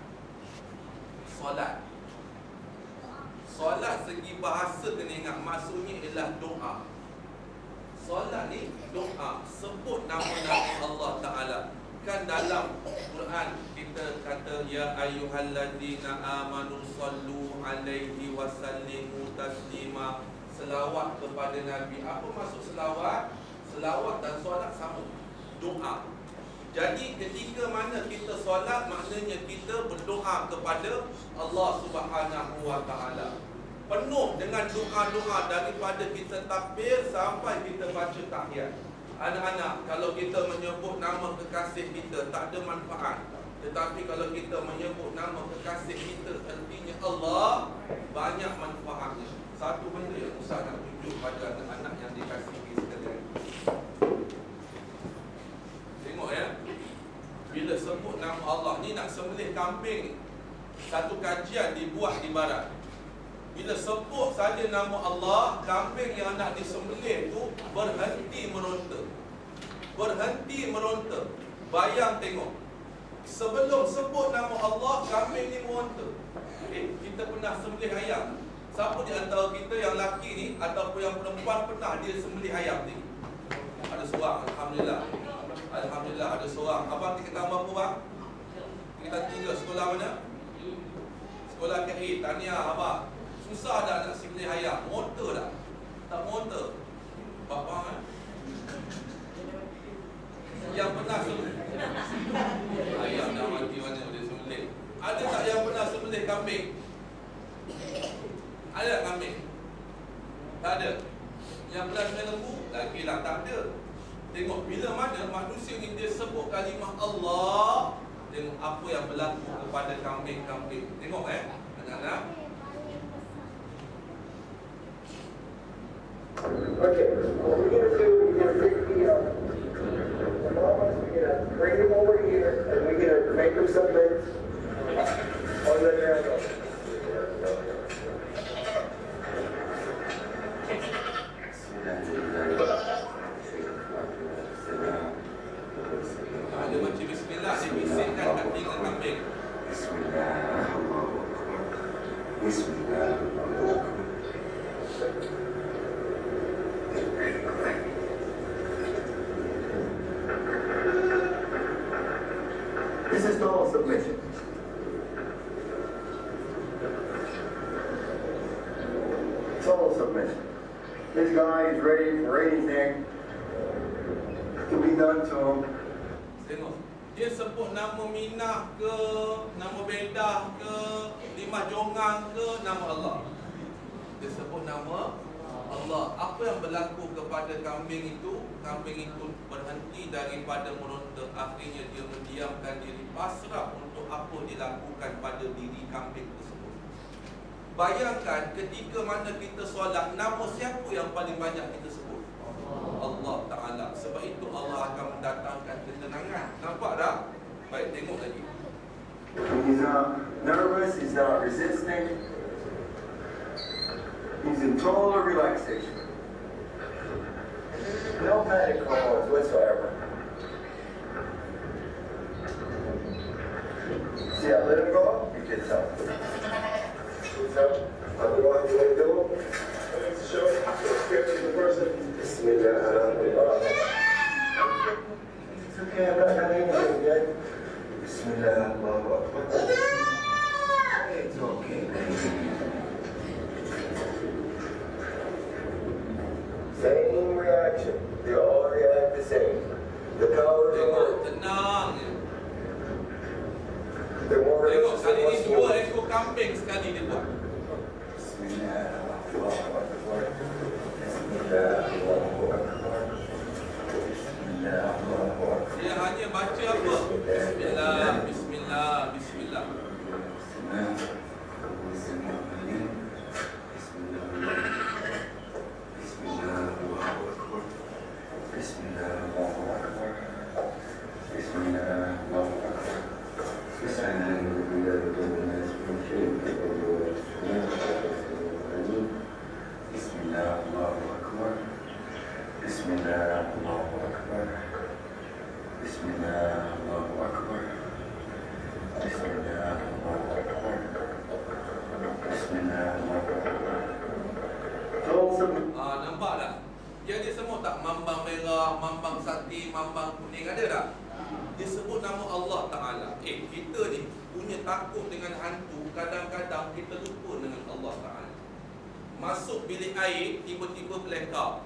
Solat segi bahasa kena ingat, maksudnya ialah doa. Solat ni doa, sebut nama-nama Allah Ta'ala. Kan dalam Quran kita kata ya ayyuhallazina amanu sallu alaihi wasallimu taslima, selawat kepada Nabi. Apa maksud selawat? Selawat dan solat sama, doa. Jadi ketika mana kita solat, maknanya kita berdoa kepada Allah Subhanahu wa Ta'ala, penuh dengan doa-doa daripada kita takbir sampai kita baca tahiyat. Anak-anak, kalau kita menyebut nama kekasih kita tak ada manfaat. Tetapi kalau kita menyebut nama kekasih kita, artinya Allah, banyak manfaatnya. Satu benda yang Ustaz nak tunjuk pada anak-anak yang dikasihi sekalian. Tengok ya, bila sebut nama Allah, ni nak sembelih kambing, satu kajian dibuat di barat. Bila sebut saja nama Allah, kambing yang nak disembelih tu berhenti meronta. Berhenti meronta. Bayang tengok, sebelum sebut nama Allah, kambing ni meronta. Kita pernah sembelih ayam. Siapa di antara kita yang laki ni ataupun yang perempuan pernah dia sembelih ayam ni? Ada seorang, Alhamdulillah. Alhamdulillah ada seorang. Abang tingkat tahun berapa bang? Tingkat 3, sekolah mana? Sekolah KI, tahniah abang. Susah dah nak sembelih ayam, motor dah. Tak motor. Bapak kan? Yang pernah sembelih ayam dah mati mana boleh sembelih. Ada tak yang pernah sembelih kambing? Ada kambing? Tak ada. Yang belas dengan lembu? Lagilah tak ada. Tengok bila mana manusia ni dia sebut kalimah Allah, tengok apa yang berlaku kepada kambing-kambing. Tengok anak-anak. Okay, what we're going to do, we're going to pick the mamas, we're going to bring them over here, and we're going to make them submit on the ground. Dia baca bismillah, dia bisikkan kat telinga kambing. This is total submission. Total submission. This guy is ready for anything to be done to him. Tengok. Dia sebut nama Minah ke, nama Bedah ke, Limah Jongang ke, nama Allah. Dia sebut nama Allah. Apa yang berlaku kepada kambing itu? Kambing itu berhenti daripada meronta. Akhirnya dia mendiamkan diri, pasrah untuk apa dilakukan pada diri kambing tersebut. Bayangkan ketika mana kita solat, nama siapa yang paling banyak kita sebut? Allah Ta'ala. Sebab itu Allah akan mendatangkan ketenangan. Nampak tak? Baik, tengok lagi. He's not nervous, he's not resisting. He's in total relaxation. No panic hormones whatsoever. See, I let him go, he gets up. Gets up. I'm going to let go. To show how scared the person. Bismillah. It's okay, I'm not done anything yet. Bismillah, Allahu Akbar. It's okay, same reaction. They all react the same. The colors Tengok, are tenang. they're more Tengok, religious kali than ni most 2 humans. ekor kambing sekali dia buat. Bismillah, Allahu Akbar. Bismillah, Allahu Akbar. Bismillah, Allahu Akbar. Dia hanya baca apa? Bismillah, Bismillah, Bismillah. Nampak tak? Jadi semua tak mambang merah, mambang sakti, mambang kuning, ada tak? Dia sebut nama Allah Ta'ala. Kita ni punya takut dengan hantu, kadang-kadang kita lupa dengan Allah Ta'ala. Masuk bilik air, tiba-tiba blackout.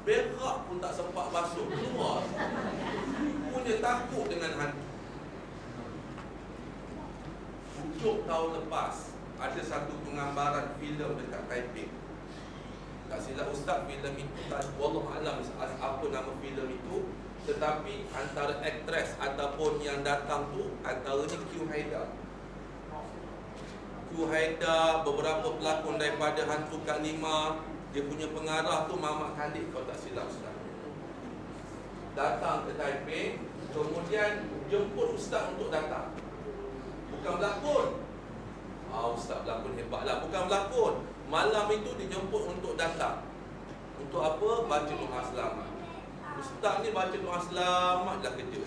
Berak pun tak sempat basuh, keluar. Punya takut dengan hantu. Untuk tahun lepas, ada satu penggambaran filem dekat Taipei. Tak silap Ustaz, filem itu tak, wallahualam apa nama filem itu, tetapi antara aktris ataupun yang datang tu antaranya Q Haidar. Q Haidar, beberapa pelakon daripada Hantu Kak Lima, dia punya pengarah tu Mamat Khalid kalau tak silap Ustaz. Datang ke Taipei, kemudian jemput Ustaz untuk datang. Bukan berlakon. Ustaz berlakon hebatlah, bukan berlakon. Malam itu dijemput untuk datang. Untuk apa? Baca doa selamat. Ustaz ni baca doa selamat dah kerja.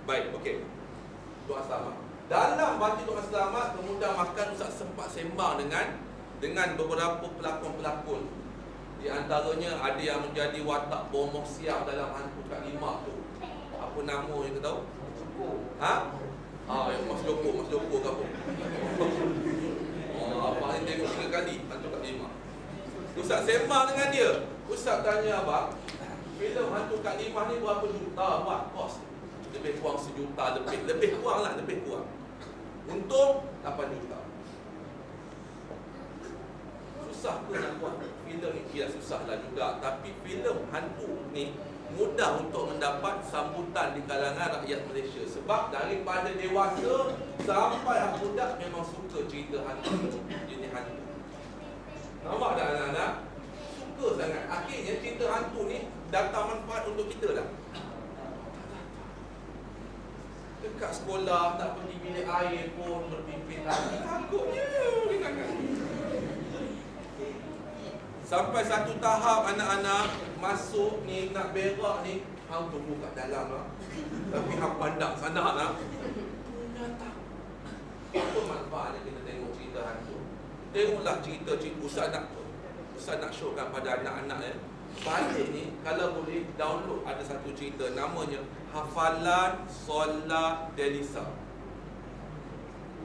Baik, okey. Doa selamat. Dalam baca doa selamat, kemudian makan Ustaz sempat sembang dengan beberapa pelakon-pelakon. Di antaranya ada yang menjadi watak bomoh siap dalam Hantu Kak Lima tu. Apa nama yang kita tahu? Mas Joko ke apa? Abang ni tengok 3 kali Hantu Kak Lima. Ustaz sembang dengan dia. Ustaz tanya abang, filem Hantu Kak Lima ni berapa juta buat kos? Lebih kurang 1 juta lebih. Lebih kurang lah, lebih kurang. Untung 8 juta. susah ke nak buat filem ni? Ya, susah lah juga. Tapi filem hantu ni mudah untuk mendapat sambutan di kalangan rakyat Malaysia. Sebab daripada dewasa sampai anak muda memang suka cerita hantu, jenis hantu. Nampak tak anak-anak? Suka sangat. Akhirnya cerita hantu ni datang manfaat untuk kita dah. Dekat sekolah tak pergi bilik air pun berpimpin lagi. Takutnya ingatkan. Sampai satu tahap anak-anak masuk ni nak berak ni, hang tunggu kat dalam lah. Tapi hang pandang sana lah. Nyata. Apa manfaatnya kita tengok cerita hantu? Tengoklah cerita-cerita Ustaz nak showkan pada anak-anak balik ni, kalau boleh download, ada satu cerita namanya Hafalan Solat Delisa.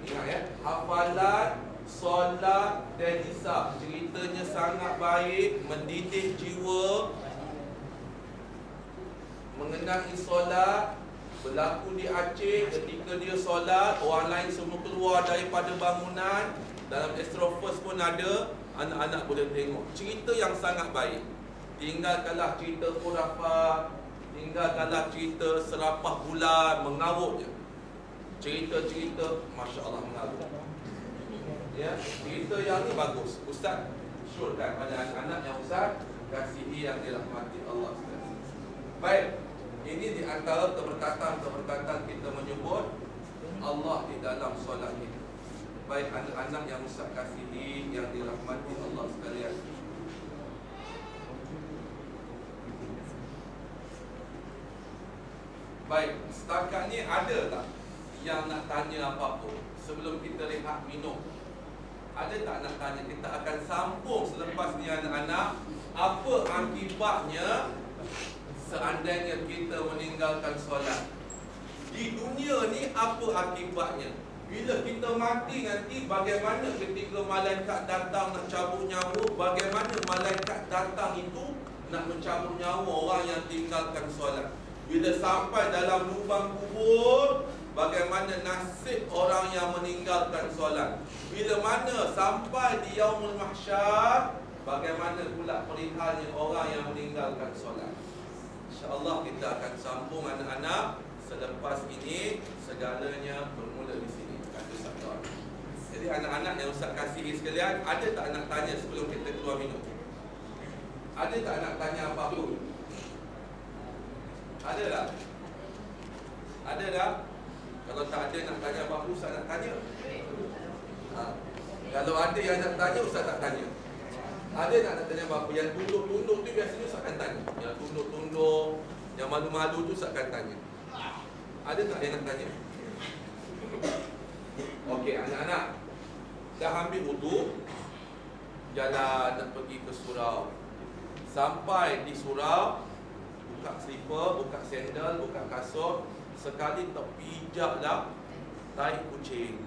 Ingat ya, Hafalan Solat Delisa. Ceritanya sangat baik, mendidik jiwa, mengenai solat. Berlaku di Aceh. Ketika dia solat, orang lain semua keluar daripada bangunan. Dalam Astro First pun ada, anak-anak boleh tengok. Cerita yang sangat baik. Tinggalkanlah cerita khurafat, tinggalkanlah cerita serapah bulan, mengarut je. Cerita-cerita Masya Allah mengarut. Ya, cerita yang ni bagus. Ustaz syorkan pada anak-anak yang Ustaz kasihi yang dirahmati Allah sekalian. Baik, ini di antara keberkatan-keberkatan kita menyebut Allah di dalam solat kita. Baik anak-anak yang Ustaz kasihi yang dirahmati Allah sekalian. Baik, setakat ni ada tak yang nak tanya apa-apa sebelum kita rehat minum? Ada tak nak tanya? Kita akan sambung selepas ni anak-anak. Apa akibatnya seandainya kita meninggalkan solat? Di dunia ni apa akibatnya? Bila kita mati nanti, bagaimana ketika malaikat datang nak cabut nyawa? Bagaimana malaikat datang itu nak mencabut nyawa orang yang tinggalkan solat? Bila sampai dalam lubang kubur, bagaimana nasib orang yang meninggalkan solat? Bila mana sampai di Yaumul Mahsyar, bagaimana pula perihalnya orang yang meninggalkan solat? InsyaAllah kita akan sambung anak-anak. Selepas ini segalanya bermula di sini. Kata sabda. Jadi anak-anak yang Ustaz kasihi sekalian, ada tak nak tanya sebelum kita keluar minum? Ada tak nak tanya apa-apa? Ada tak? Ada tak? Kalau tak ada nak tanya apa-apa, Ustaz nak tanya. Kalau ada yang nak tanya, Ustaz tak tanya. Ada nak tanya apa-apa? Yang tunduk-tunduk tu biasanya Ustaz akan tanya. Yang tunduk-tunduk, yang malu-malu tu Ustaz akan tanya. Ada tak yang nak tanya? Okey, anak-anak dah ambil wudu, jalan nak pergi ke surau. Sampai di surau, buka slipper, buka sandal, buka kasut. Sekali terpijaklah tai kucing.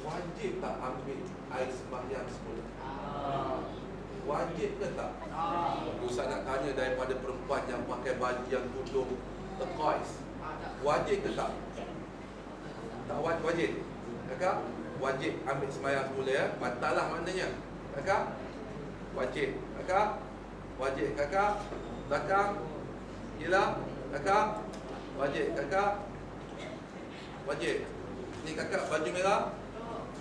Wajib tak ambil air sembahyang semula? Wajib ke tak? Ustaz nak tanya daripada perempuan yang pakai baju yang tudung turquoise. Wajib ke tak? Tak wajib. Kakak, wajib ambil sembahyang semula ya. Batal lah maknanya. Kakak, wajib. Kakak, wajib. Kakak, belakang. Gila. Kakak, wajib. Kakak, wajib. Ni kakak baju merah,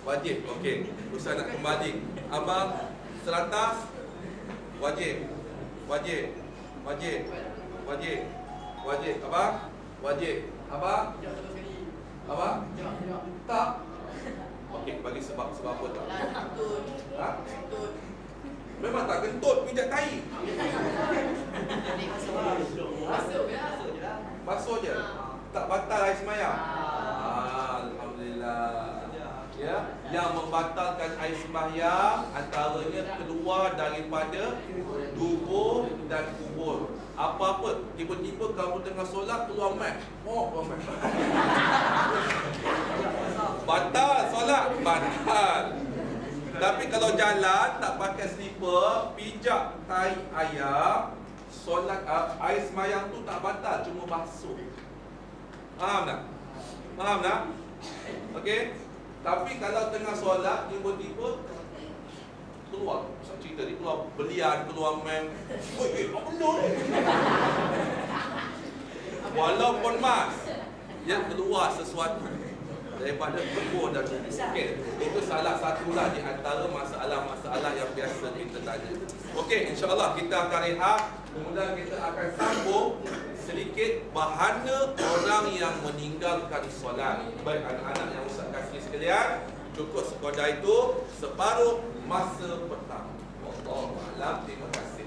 wajib. Okey, Ustaz nak kembali. Abang seratas, wajib. Wajib. Wajib. Wajib. Wajib. Abang, wajib. Abang, abang, tak. Okey, bagi sebab apa tak? Ha? Memang tak kentut, pijak tai. Basuh je. Tak batal air sembahyang. Alhamdulillah. Ya, yang membatalkan air sembahyang antaranya keluar daripada tubuh dan kubur. Apa-apa, tiba-tiba kamu tengah solat keluar mat. Oh, keluar mat. Batal solat, batal. Tapi kalau jalan tak pakai slipper, pijak tai ayam, solat air sembahyang tu tak batal, cuma basuh. Faham tak? Faham tak? Okey. Tapi kalau tengah solat tiba-tiba keluar, macam cerita ni, keluar belian, keluar main. Oi, apa benda ni? Walaupun mas, dia keluar sesuatu daripada tubuh dan tubuh. Okey, itu salah satulah di antara masalah-masalah yang biasa kita tanya. Okey, insya-Allah kita akan rehat. Kemudian kita akan sambung sedikit bahana orang yang meninggalkan solat. Baik anak-anak yang Ustaz kasih sekalian, cukup sekadar itu separuh masa petang. Wallahu a'lam. Terima kasih.